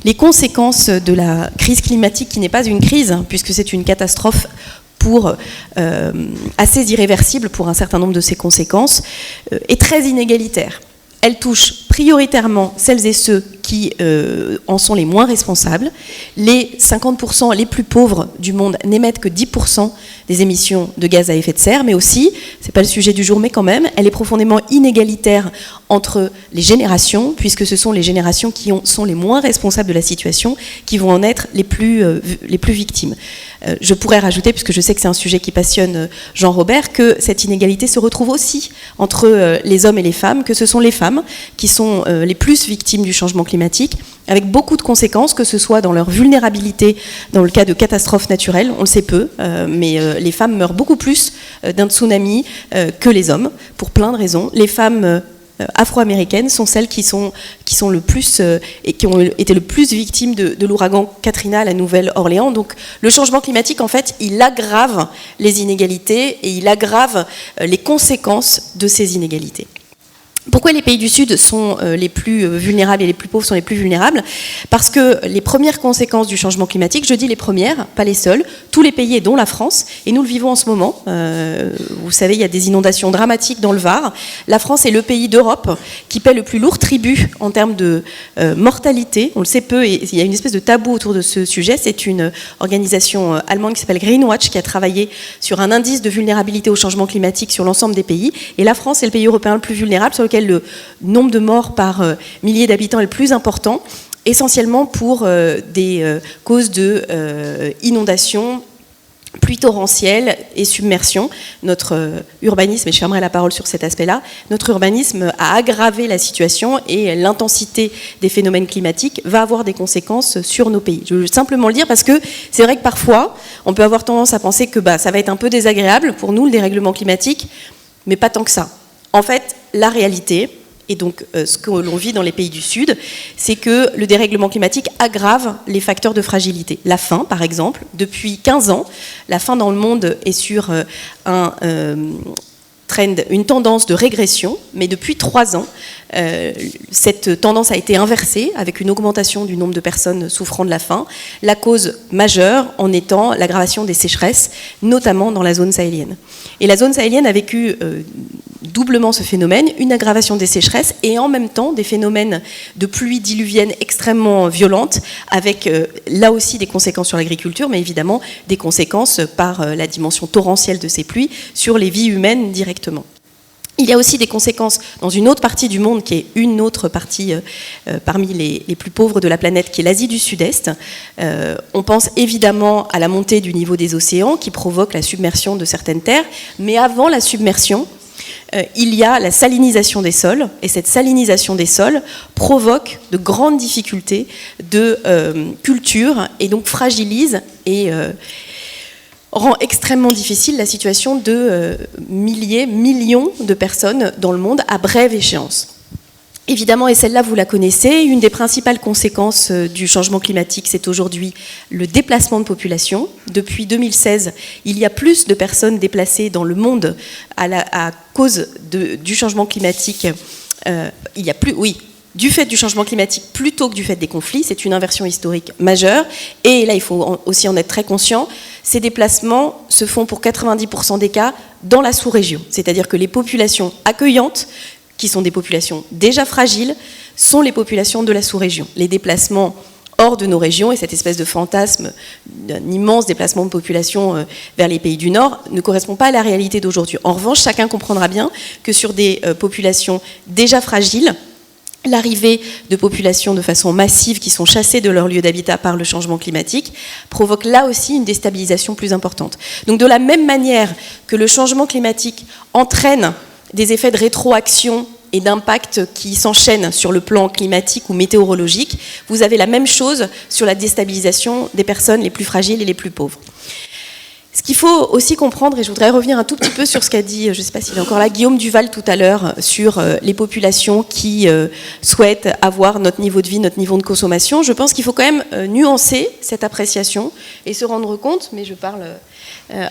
Les conséquences de la crise climatique, qui n'est pas une crise, puisque c'est une catastrophe assez irréversible pour un certain nombre de ses conséquences, est très inégalitaire. Elle touche prioritairement celles et ceux qui en sont les moins responsables. Les 50% les plus pauvres du monde n'émettent que 10% des émissions de gaz à effet de serre, mais aussi, c'est pas le sujet du jour, mais quand même, elle est profondément inégalitaire entre les générations, puisque ce sont les générations qui sont les moins responsables de la situation qui vont en être les plus victimes. Je pourrais rajouter, puisque je sais que c'est un sujet qui passionne Jean-Robert, que cette inégalité se retrouve aussi entre les hommes et les femmes, que ce sont les femmes qui sont les plus victimes du changement climatique, avec beaucoup de conséquences, que ce soit dans leur vulnérabilité, dans le cas de catastrophes naturelles, on le sait peu, mais les femmes meurent beaucoup plus d'un tsunami que les hommes, pour plein de raisons. Les femmes afro-américaines sont celles qui sont le plus et qui ont été le plus victimes de l'ouragan Katrina à la Nouvelle-Orléans. Donc le changement climatique, en fait, il aggrave les inégalités et il aggrave les conséquences de ces inégalités. Pourquoi les pays du Sud sont les plus vulnérables et les plus pauvres sont les plus vulnérables? Parce que les premières conséquences du changement climatique, je dis les premières, pas les seules, tous les pays, et dont la France, et nous le vivons en ce moment, vous savez, il y a des inondations dramatiques dans le Var. La France est le pays d'Europe qui paie le plus lourd tribut en termes de mortalité. On le sait peu, et il y a une espèce de tabou autour de ce sujet. C'est une organisation allemande qui s'appelle Greenwatch qui a travaillé sur un indice de vulnérabilité au changement climatique sur l'ensemble des pays. Et la France est le pays européen le plus vulnérable, sur lequel le nombre de morts par millier d'habitants est le plus important, essentiellement pour des causes de inondations, pluies torrentielles et submersion. Notre urbanisme, et je fermerai la parole sur cet aspect-là, notre urbanisme a aggravé la situation et l'intensité des phénomènes climatiques va avoir des conséquences sur nos pays. Je veux simplement le dire parce que c'est vrai que parfois, on peut avoir tendance à penser que ça va être un peu désagréable pour nous, le dérèglement climatique, mais pas tant que ça. En fait, la réalité, et donc ce que l'on vit dans les pays du Sud, c'est que le dérèglement climatique aggrave les facteurs de fragilité. La faim, par exemple, depuis 15 ans, la faim dans le monde est sur une tendance de régression, mais depuis 3 ans, cette tendance a été inversée avec une augmentation du nombre de personnes souffrant de la faim. La cause majeure en étant l'aggravation des sécheresses, notamment dans la zone sahélienne. Et la zone sahélienne a vécu doublement ce phénomène, une aggravation des sécheresses et en même temps des phénomènes de pluies diluviennes extrêmement violentes, avec là aussi des conséquences sur l'agriculture, mais évidemment des conséquences par la dimension torrentielle de ces pluies sur les vies humaines directement. Il y a aussi des conséquences dans une autre partie du monde, qui est une autre partie parmi les plus pauvres de la planète, qui est l'Asie du Sud-Est. On pense évidemment à la montée du niveau des océans qui provoque la submersion de certaines terres, mais avant la submersion, il y a la salinisation des sols, et cette salinisation des sols provoque de grandes difficultés de culture, et donc fragilise et rend extrêmement difficile la situation de millions de personnes dans le monde à brève échéance. Évidemment, et celle-là vous la connaissez, une des principales conséquences du changement climatique, c'est aujourd'hui le déplacement de population. Depuis 2016, il y a plus de personnes déplacées dans le monde à cause du changement climatique. Il y a plus, oui, du fait du changement climatique plutôt que du fait des conflits. C'est une inversion historique majeure. Et là, il faut aussi en être très conscient, ces déplacements se font pour 90% des cas dans la sous-région. C'est-à-dire que les populations accueillantes, qui sont des populations déjà fragiles, sont les populations de la sous-région. Les déplacements hors de nos régions, et cette espèce de fantasme d'un immense déplacement de population vers les pays du Nord, ne correspond pas à la réalité d'aujourd'hui. En revanche, chacun comprendra bien que sur des populations déjà fragiles, l'arrivée de populations de façon massive qui sont chassées de leur lieu d'habitat par le changement climatique provoque là aussi une déstabilisation plus importante. Donc de la même manière que le changement climatique entraîne des effets de rétroaction et d'impact qui s'enchaînent sur le plan climatique ou météorologique, vous avez la même chose sur la déstabilisation des personnes les plus fragiles et les plus pauvres. Ce qu'il faut aussi comprendre, et je voudrais revenir un tout petit peu sur ce qu'a dit, je ne sais pas s'il est encore là, Guillaume Duval tout à l'heure, sur les populations qui souhaitent avoir notre niveau de vie, notre niveau de consommation, je pense qu'il faut quand même nuancer cette appréciation et se rendre compte, mais je parle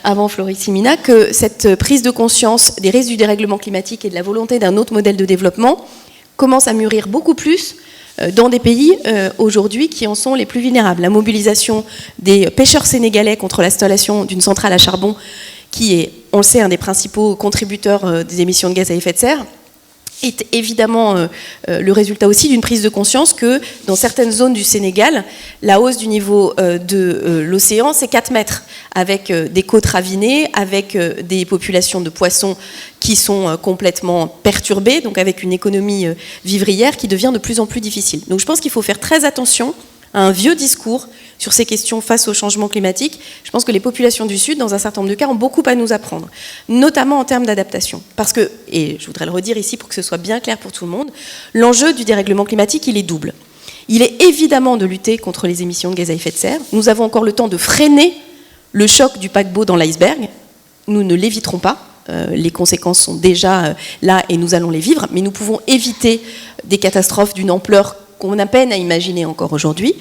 avant Floris Simina, que cette prise de conscience des risques du dérèglement climatique et de la volonté d'un autre modèle de développement commence à mûrir beaucoup plus dans des pays aujourd'hui qui en sont les plus vulnérables. La mobilisation des pêcheurs sénégalais contre l'installation d'une centrale à charbon qui est, on le sait, un des principaux contributeurs des émissions de gaz à effet de serre, est évidemment le résultat aussi d'une prise de conscience que dans certaines zones du Sénégal, la hausse du niveau de l'océan, c'est 4 mètres, avec des côtes ravinées, avec des populations de poissons qui sont complètement perturbées, donc avec une économie vivrière qui devient de plus en plus difficile. Donc je pense qu'il faut faire très attention à un vieux discours sur ces questions face au changement climatique. Je pense que les populations du Sud, dans un certain nombre de cas, ont beaucoup à nous apprendre, notamment en termes d'adaptation. Parce que, et je voudrais le redire ici pour que ce soit bien clair pour tout le monde, l'enjeu du dérèglement climatique, il est double. Il est évidemment de lutter contre les émissions de gaz à effet de serre. Nous avons encore le temps de freiner le choc du paquebot dans l'iceberg. Nous ne l'éviterons pas. Les conséquences sont déjà là et nous allons les vivre. Mais nous pouvons éviter des catastrophes d'une ampleur qu'on a peine à imaginer encore aujourd'hui.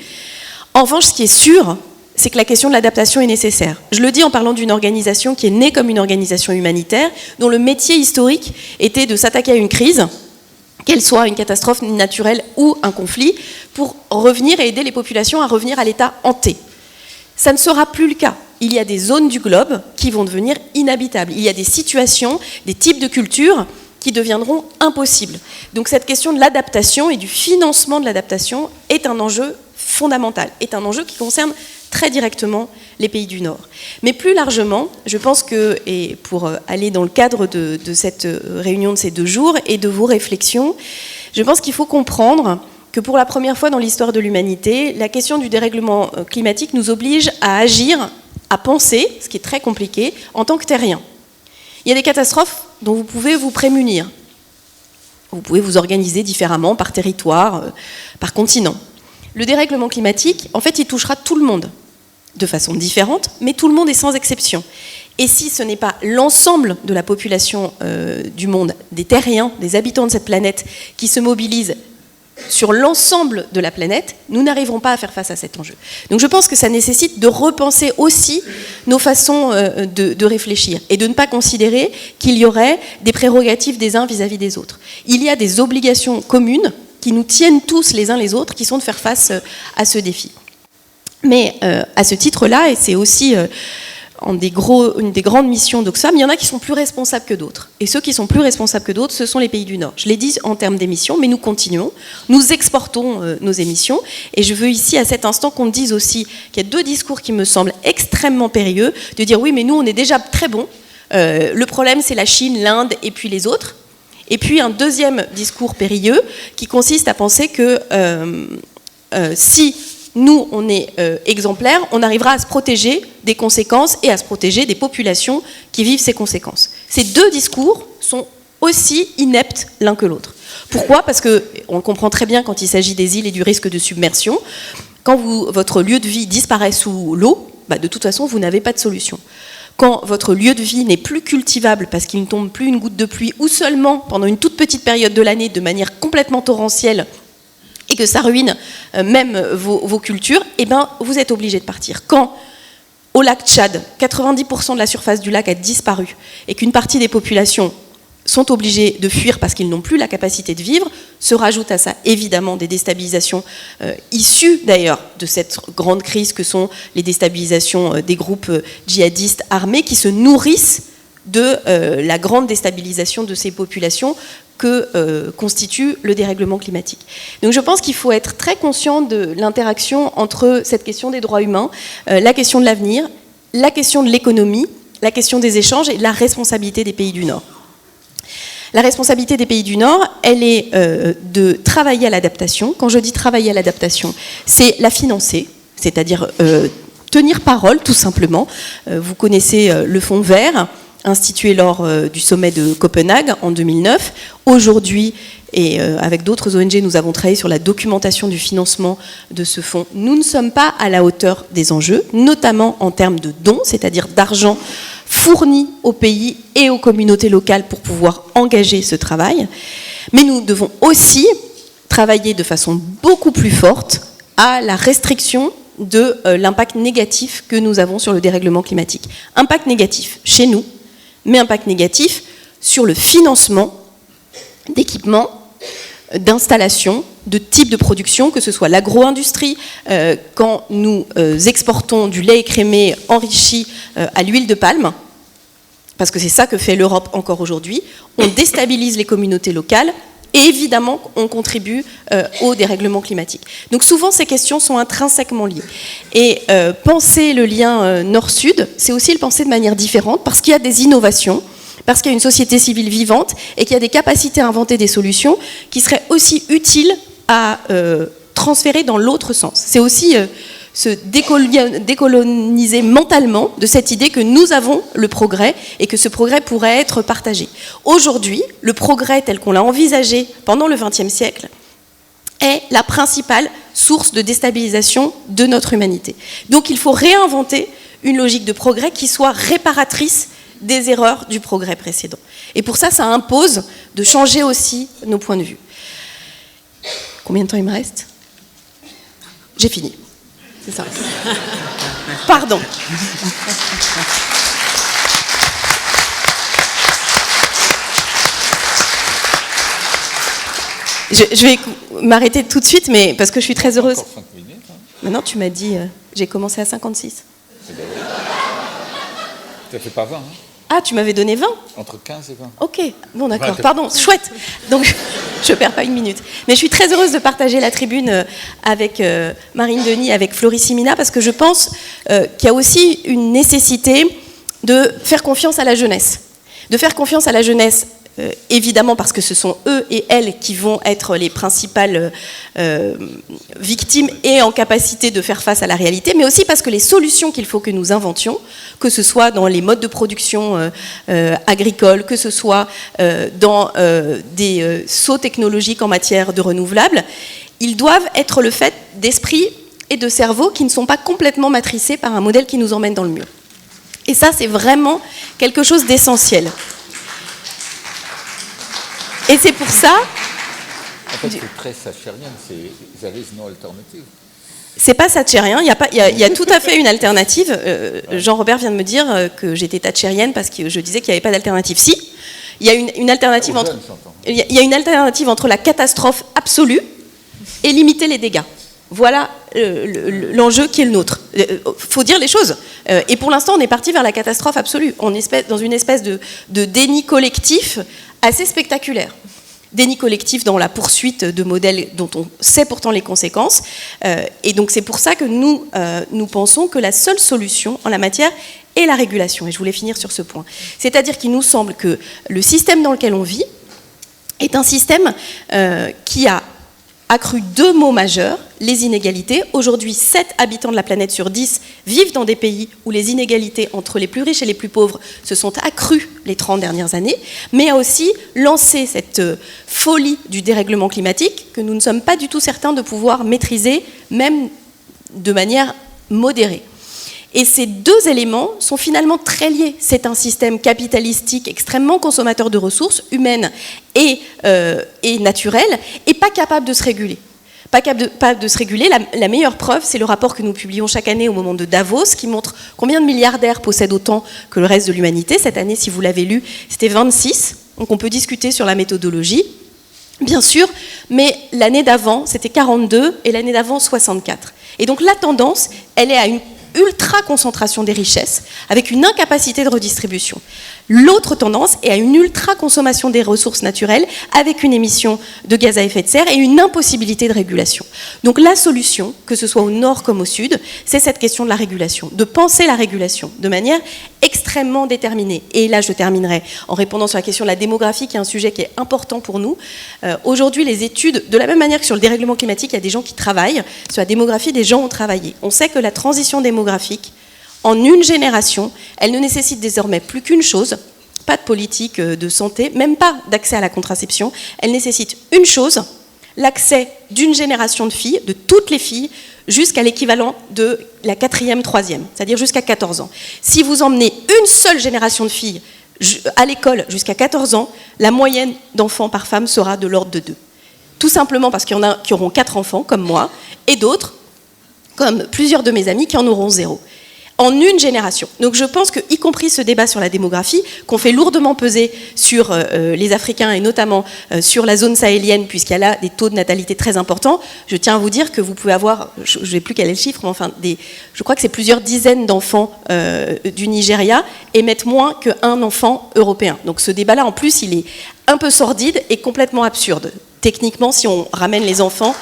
En revanche, ce qui est sûr, c'est que la question de l'adaptation est nécessaire. Je le dis en parlant d'une organisation qui est née comme une organisation humanitaire, dont le métier historique était de s'attaquer à une crise, qu'elle soit une catastrophe naturelle ou un conflit, pour revenir et aider les populations à revenir à l'état hanté. Ça ne sera plus le cas. Il y a des zones du globe qui vont devenir inhabitables. Il y a des situations, des types de cultures qui deviendront impossibles. Donc cette question de l'adaptation et du financement de l'adaptation est un enjeu fondamental, est un enjeu qui concerne très directement les pays du Nord. Mais plus largement, je pense que, et pour aller dans le cadre de cette réunion de ces 2 jours et de vos réflexions, je pense qu'il faut comprendre que pour la première fois dans l'histoire de l'humanité, la question du dérèglement climatique nous oblige à agir, à penser, ce qui est très compliqué, en tant que terriens. Il y a des catastrophes dont vous pouvez vous prémunir. Vous pouvez vous organiser différemment par territoire, par continent. Le dérèglement climatique, en fait, il touchera tout le monde, de façon différente, mais tout le monde est sans exception. Et si ce n'est pas l'ensemble de la population du monde, des terriens, des habitants de cette planète, qui se mobilisent sur l'ensemble de la planète, nous n'arriverons pas à faire face à cet enjeu. Donc je pense que ça nécessite de repenser aussi nos façons de réfléchir et de ne pas considérer qu'il y aurait des prérogatives des uns vis-à-vis des autres. Il y a des obligations communes qui nous tiennent tous les uns les autres, qui sont de faire face à ce défi. Mais à ce titre-là, et c'est aussi une des grandes missions d'Oxfam, il y en a qui sont plus responsables que d'autres. Et ceux qui sont plus responsables que d'autres, ce sont les pays du Nord. Je l'ai dit en termes d'émissions, mais nous continuons. Nous exportons nos émissions. Et je veux ici, à cet instant, qu'on dise aussi qu'il y a 2 discours qui me semblent extrêmement périlleux, de dire oui, mais nous, on est déjà très bons. Le problème, c'est la Chine, l'Inde et puis les autres. Et puis un deuxième discours périlleux qui consiste à penser que si nous, on est exemplaires, on arrivera à se protéger des conséquences et à se protéger des populations qui vivent ces conséquences. Ces 2 discours sont aussi ineptes l'un que l'autre. Pourquoi ? Parce qu'on le comprend très bien quand il s'agit des îles et du risque de submersion. Quand votre lieu de vie disparaît sous l'eau, de toute façon, vous n'avez pas de solution. Quand votre lieu de vie n'est plus cultivable parce qu'il ne tombe plus une goutte de pluie, ou seulement pendant une toute petite période de l'année de manière complètement torrentielle, et que ça ruine même vos cultures, vous êtes obligé de partir. Quand, au lac Tchad, 90% de la surface du lac a disparu, et qu'une partie des populations sont obligés de fuir parce qu'ils n'ont plus la capacité de vivre, se rajoutent à ça évidemment des déstabilisations issues d'ailleurs de cette grande crise que sont les déstabilisations des groupes djihadistes armés qui se nourrissent de la grande déstabilisation de ces populations que constitue le dérèglement climatique. Donc je pense qu'il faut être très conscient de l'interaction entre cette question des droits humains, la question de l'avenir, la question de l'économie, la question des échanges et la responsabilité des pays du Nord. La responsabilité des pays du Nord, elle est de travailler à l'adaptation. Quand je dis travailler à l'adaptation, c'est la financer, c'est-à-dire tenir parole, tout simplement. Vous connaissez le Fonds vert, institué lors du sommet de Copenhague en 2009. Aujourd'hui, et avec d'autres ONG, nous avons travaillé sur la documentation du financement de ce fonds. Nous ne sommes pas à la hauteur des enjeux, notamment en termes de dons, c'est-à-dire d'argent fourni aux pays et aux communautés locales pour pouvoir engager ce travail. Mais nous devons aussi travailler de façon beaucoup plus forte à la restriction de l'impact négatif que nous avons sur le dérèglement climatique. Impact négatif chez nous, mais impact négatif sur le financement d'équipements d'installation, de type de production, que ce soit l'agro-industrie, quand nous exportons du lait écrémé enrichi à l'huile de palme, parce que c'est ça que fait l'Europe encore aujourd'hui, on déstabilise les communautés locales et évidemment on contribue au dérèglement climatique. Donc souvent ces questions sont intrinsèquement liées. Et penser le lien nord-sud, c'est aussi le penser de manière différente, parce qu'il y a des innovations, parce qu'il y a une société civile vivante et qu'il y a des capacités à inventer des solutions qui seraient aussi utiles à transférer dans l'autre sens. C'est aussi se décoloniser mentalement de cette idée que nous avons le progrès et que ce progrès pourrait être partagé. Aujourd'hui, le progrès tel qu'on l'a envisagé pendant le XXe siècle est la principale source de déstabilisation de notre humanité. Donc il faut réinventer une logique de progrès qui soit réparatrice des erreurs du progrès précédent. Et pour ça, ça impose de changer aussi nos points de vue. Combien de temps il me reste ? J'ai fini. C'est ça. Pardon. Je vais m'arrêter tout de suite, mais parce que je suis très heureuse. Encore 5 minutes. Hein. Maintenant, tu m'as dit, j'ai commencé à 56. Ça fait pas 20, hein. Ah, tu m'avais donné 20 ? Entre 15 et 20. Ok, bon d'accord, pardon, chouette. Donc, je perds pas une minute. Mais je suis très heureuse de partager la tribune avec Marine Denis, avec Floris Simina, parce que je pense qu'il y a aussi une nécessité de faire confiance à la jeunesse. De faire confiance à la jeunesse, évidemment parce que ce sont eux et elles qui vont être les principales victimes et en capacité de faire face à la réalité, mais aussi parce que les solutions qu'il faut que nous inventions, que ce soit dans les modes de production agricoles, que ce soit dans des sauts technologiques en matière de renouvelables, ils doivent être le fait d'esprits et de cerveaux qui ne sont pas complètement matricés par un modèle qui nous emmène dans le mur. Et ça, c'est vraiment quelque chose d'essentiel. Et c'est pour ça... En fait, c'est très thatchérien, c'est « there is no alternative ». C'est pas thatchérien, il y a tout à fait une alternative. Jean-Robert vient de me dire que j'étais thatchérienne parce que je disais qu'il n'y avait pas d'alternative. Si, il y a une alternative entre... Il y a une alternative entre la catastrophe absolue et limiter les dégâts. Voilà l'enjeu qui est le nôtre. Faut dire les choses. Et pour l'instant, on est parti vers la catastrophe absolue. On est dans une espèce de déni collectif assez spectaculaire. Déni collectif dans la poursuite de modèles dont on sait pourtant les conséquences. Et donc c'est pour ça que nous pensons que la seule solution en la matière est la régulation. Et je voulais finir sur ce point. C'est-à-dire qu'il nous semble que le système dans lequel on vit est un système qui a accru deux maux majeurs, les inégalités. Aujourd'hui, 7 habitants de la planète sur 10 vivent dans des pays où les inégalités entre les plus riches et les plus pauvres se sont accrues les 30 dernières années, mais a aussi lancé cette folie du dérèglement climatique que nous ne sommes pas du tout certains de pouvoir maîtriser, même de manière modérée. Et ces deux éléments sont finalement très liés. C'est un système capitalistique extrêmement consommateur de ressources humaines et naturelles, et pas capable de se réguler. Pas capable de se réguler. La meilleure preuve, c'est le rapport que nous publions chaque année au moment de Davos, qui montre combien de milliardaires possèdent autant que le reste de l'humanité. Cette année, si vous l'avez lu, c'était 26. Donc on peut discuter sur la méthodologie, bien sûr, mais l'année d'avant, c'était 42, et l'année d'avant, 64. Et donc la tendance, elle est à une ultra-concentration des richesses, avec une incapacité de redistribution. L'autre tendance est à une ultra-consommation des ressources naturelles, avec une émission de gaz à effet de serre et une impossibilité de régulation. Donc la solution, que ce soit au nord comme au sud, c'est cette question de la régulation, de penser la régulation de manière extrêmement déterminée. Et là, je terminerai en répondant sur la question de la démographie, qui est un sujet qui est important pour nous. Aujourd'hui, les études, de la même manière que sur le dérèglement climatique, il y a des gens qui travaillent. Sur la démographie, des gens ont travaillé. On sait que la transition démographique, en une génération, elle ne nécessite désormais plus qu'une chose, pas de politique de santé, même pas d'accès à la contraception. Elle nécessite une chose, l'accès d'une génération de filles, de toutes les filles, jusqu'à l'équivalent de la 4e, 3e, c'est-à-dire jusqu'à 14 ans. Si vous emmenez une seule génération de filles à l'école jusqu'à 14 ans, la moyenne d'enfants par femme sera de l'ordre de 2. Tout simplement parce qu'il y en a qui auront 4 enfants, comme moi, et d'autres, comme plusieurs de mes amis, qui en auront 0. en une génération. Donc je pense que, y compris ce débat sur la démographie, qu'on fait lourdement peser sur les Africains et notamment sur la zone sahélienne, puisqu'il y a là des taux de natalité très importants, je tiens à vous dire que vous pouvez avoir, je ne sais plus quel est le chiffre, mais enfin, je crois que c'est plusieurs dizaines d'enfants du Nigeria émettent moins qu'un enfant européen. Donc ce débat-là, en plus, il est un peu sordide et complètement absurde, techniquement, si on ramène les enfants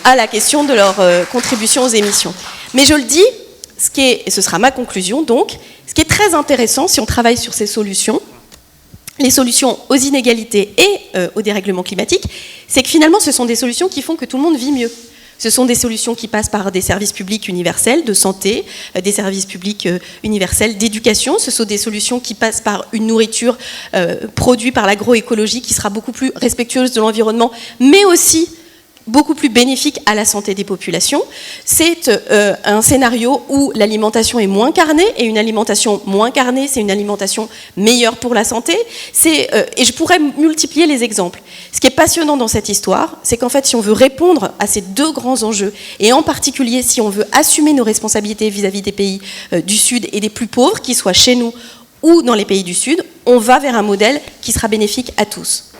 à la question de leur contribution aux émissions. Mais je le dis, et ce sera ma conclusion, donc, ce qui est très intéressant si on travaille sur ces solutions, les solutions aux inégalités et au dérèglement climatique, c'est que finalement, ce sont des solutions qui font que tout le monde vit mieux. Ce sont des solutions qui passent par des services publics universels de santé, des services publics universels d'éducation. Ce sont des solutions qui passent par une nourriture produite par l'agroécologie qui sera beaucoup plus respectueuse de l'environnement, mais aussi beaucoup plus bénéfique à la santé des populations. C'est un scénario où l'alimentation est moins carnée, et une alimentation moins carnée, c'est une alimentation meilleure pour la santé. Et je pourrais multiplier les exemples. Ce qui est passionnant dans cette histoire, c'est qu'en fait, si on veut répondre à ces deux grands enjeux, et en particulier si on veut assumer nos responsabilités vis-à-vis des pays du Sud et des plus pauvres, qu'ils soient chez nous ou dans les pays du Sud, on va vers un modèle qui sera bénéfique à tous.